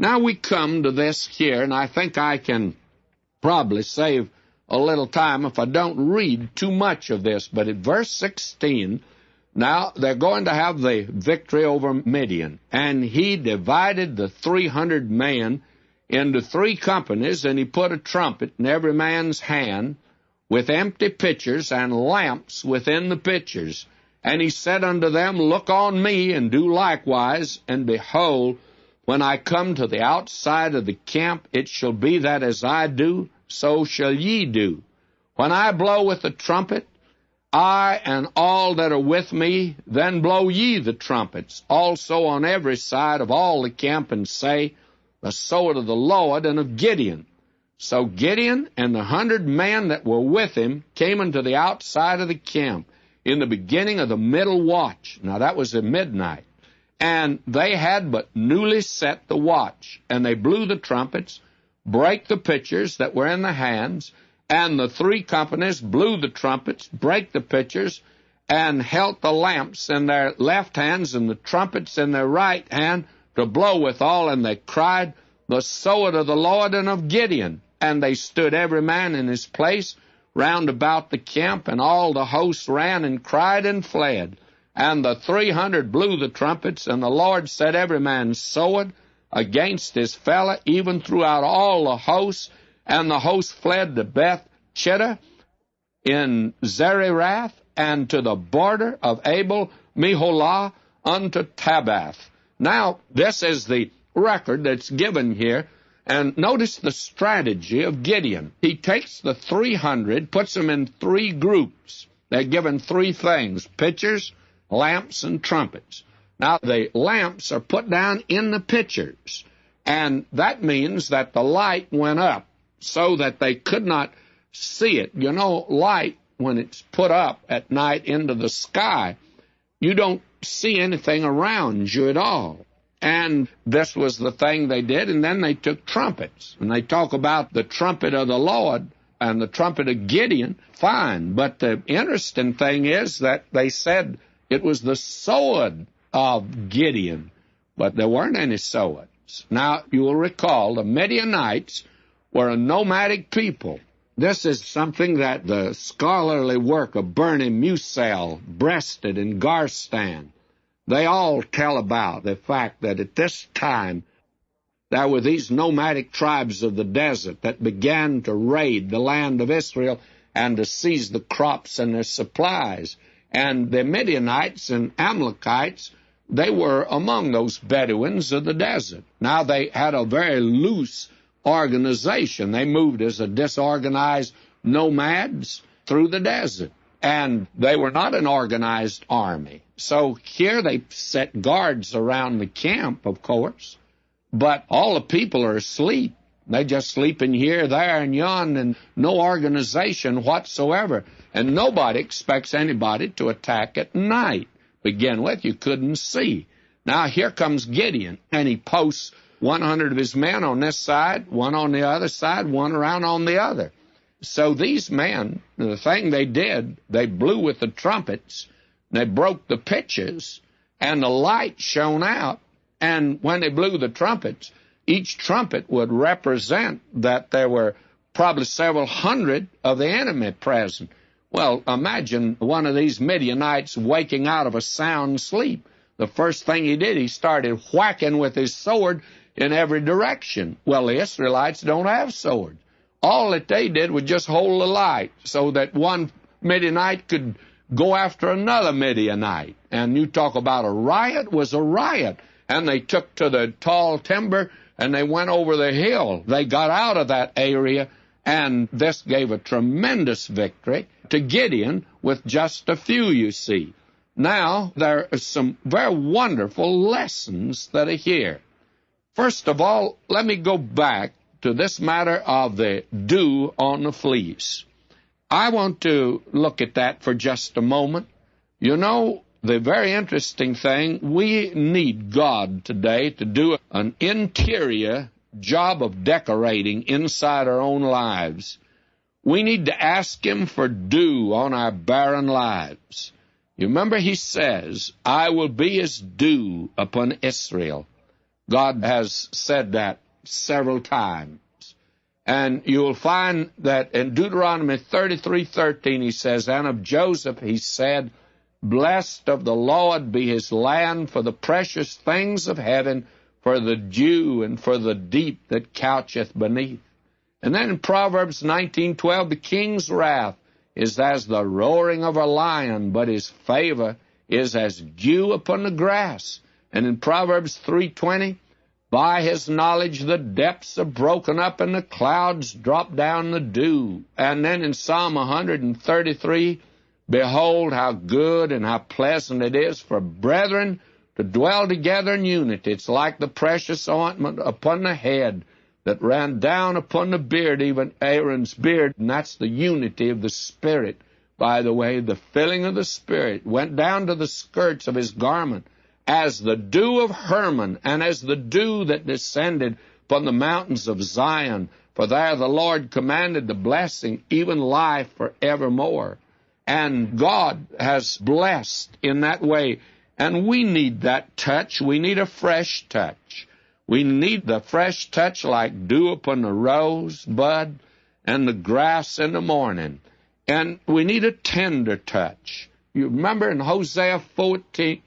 Now we come to this here, and I think I can probably save a little time if I don't read too much of this. But at verse 16, now they're going to have the victory over Midian. And he divided the 300 men into 3 companies, and he put a trumpet in every man's hand with empty pitchers and lamps within the pitchers. And he said unto them, Look on me, and do likewise, and behold, when I come to the outside of the camp, it shall be that as I do, so shall ye do. When I blow with the trumpet, I and all that are with me, then blow ye the trumpets, also on every side of all the camp, and say, The sword of the Lord and of Gideon. So Gideon and the 100 men that were with him came unto the outside of the camp in the beginning of the middle watch. Now that was at midnight. And they had but newly set the watch, and they blew the trumpets, brake the pitchers that were in the hands, and the 3 companies blew the trumpets, brake the pitchers, and held the lamps in their left hands and the trumpets in their right hand to blow withal, and they cried, The sword of the Lord and of Gideon. And they stood every man in his place round about the camp, and all the host ran and cried and fled. And the 300 blew the trumpets, and the Lord set every man's sword against his fellow, even throughout all the hosts. And the host fled to Beth Chittah in Zererath, and to the border of Abel Meholah unto Tabath. Now, this is the record that's given here. And notice the strategy of Gideon. He takes the 300, puts them in 3 groups. They're given 3 things: pitchers, lamps, and trumpets. Now, the lamps are put down in the pitchers, and that means that the light went up so that they could not see it. You know, light, when it's put up at night into the sky, you don't see anything around you at all. And this was the thing they did, and then they took trumpets. And they talk about the trumpet of the Lord and the trumpet of Gideon, fine. But the interesting thing is that they said it was the sword of Gideon, but there weren't any swords. Now, you will recall the Midianites were a nomadic people. This is something that the scholarly work of Bernie Musel, Breasted, and Garstan, they all tell about the fact that at this time there were these nomadic tribes of the desert that began to raid the land of Israel and to seize the crops and their supplies. And the Midianites and Amalekites, they were among those Bedouins of the desert. Now, they had a very loose organization. They moved as a disorganized nomads through the desert, and they were not an organized army. So here they set guards around the camp, of course, but all the people are asleep. They just sleeping here, there, and yon, and no organization whatsoever. And nobody expects anybody to attack at night. Begin with, you couldn't see. Now here comes Gideon, and he posts 100 of his men on this side, one on the other side, one around on the other. So these men, the thing they did, they blew with the trumpets, they broke the pitches, and the light shone out. And when they blew the trumpets, each trumpet would represent that there were probably several hundred of the enemy present. Well, imagine one of these Midianites waking out of a sound sleep. The first thing he did, he started whacking with his sword in every direction. Well, the Israelites don't have swords. All that they did was just hold the light so that one Midianite could go after another Midianite. And you talk about a riot, was a riot. And they took to the tall timber and they went over the hill. They got out of that area, and this gave a tremendous victory to Gideon with just a few, you see. Now, there are some very wonderful lessons that are here. First of all, let me go back to this matter of the dew on the fleece. I want to look at that for just a moment. You know, the very interesting thing, we need God today to do an interior job of decorating inside our own lives. We need to ask Him for dew on our barren lives. You remember He says, I will be as dew upon Israel. God has said that several times. And you'll find that in Deuteronomy 33:13, he says, and of Joseph he said, blessed of the Lord be his land for the precious things of heaven, for the dew and for the deep that coucheth beneath. And then in Proverbs 19:12, the king's wrath is as the roaring of a lion, but his favor is as dew upon the grass. And in Proverbs 3:20, by his knowledge the depths are broken up and the clouds drop down the dew. And then in Psalm 133, behold how good and how pleasant it is for brethren to dwell together in unity. It's like the precious ointment upon the head that ran down upon the beard, even Aaron's beard, and that's the unity of the Spirit. By the way, the filling of the Spirit went down to the skirts of his garment, as the dew of Hermon, and as the dew that descended upon the mountains of Zion. For there the Lord commanded the blessing, even life forevermore. And God has blessed in that way. And we need that touch. We need a fresh touch. We need the fresh touch like dew upon the rose bud and the grass in the morning. And we need a tender touch. You remember in Hosea 14,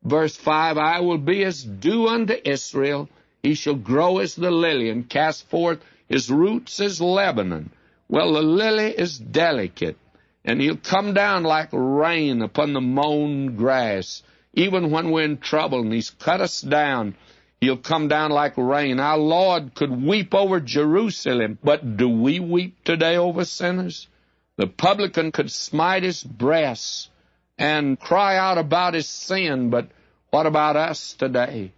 verse 5, I will be as dew unto Israel. He shall grow as the lily and cast forth his roots as Lebanon. Well, the lily is delicate, and he'll come down like rain upon the mown grass. Even when we're in trouble and he's cut us down, he'll come down like rain. Our Lord could weep over Jerusalem, but do we weep today over sinners? The publican could smite his breast and cry out about his sin, but what about us today?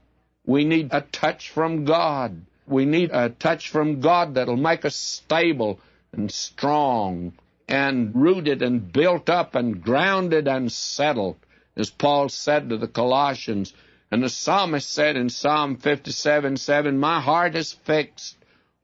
We need a touch from God. We need a touch from God that'll make us stable and strong and rooted and built up and grounded and settled, as Paul said to the Colossians. And the psalmist said in Psalm 57:7, my heart is fixed.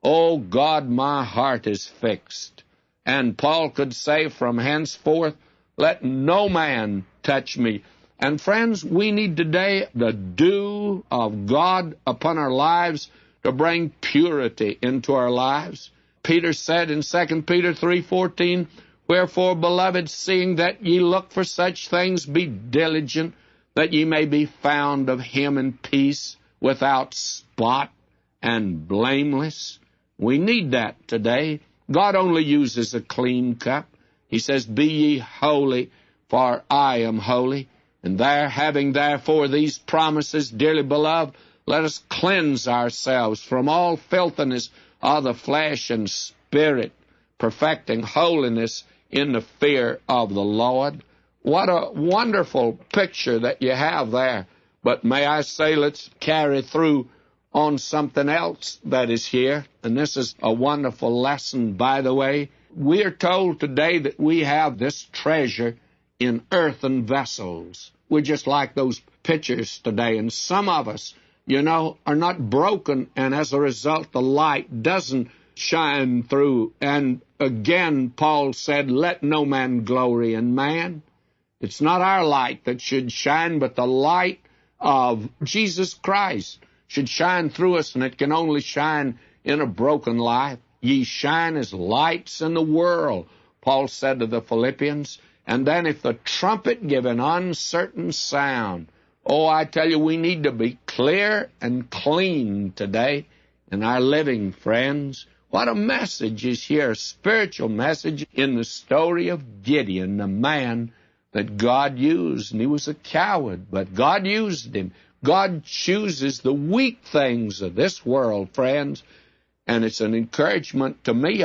O God, my heart is fixed. And Paul could say, from henceforth, let no man touch me. And friends, we need today the dew of God upon our lives to bring purity into our lives. Peter said in 2 Peter 3:14, wherefore, beloved, seeing that ye look for such things, be diligent, that ye may be found of him in peace, without spot and blameless. We need that today. God only uses a clean cup. He says, be ye holy, for I am holy. And there, having therefore these promises, dearly beloved, let us cleanse ourselves from all filthiness of the flesh and spirit, perfecting holiness in the fear of the Lord. What a wonderful picture that you have there. But may I say, let's carry through on something else that is here. And this is a wonderful lesson, by the way. We are told today that we have this treasure in earthen vessels. We're just like those pictures today. And some of us, are not broken, and as a result, the light doesn't shine through. And again, Paul said, let no man glory in man. It's not our light that should shine, but the light of Jesus Christ should shine through us, and it can only shine in a broken life. Ye shine as lights in the world, Paul said to the Philippians. And then if the trumpet give an uncertain sound, I tell you, we need to be clear and clean today in our living, friends. What a message is here, a spiritual message in the story of Gideon, the man that God used. And he was a coward, but God used him. God chooses the weak things of this world, friends, and it's an encouragement to me.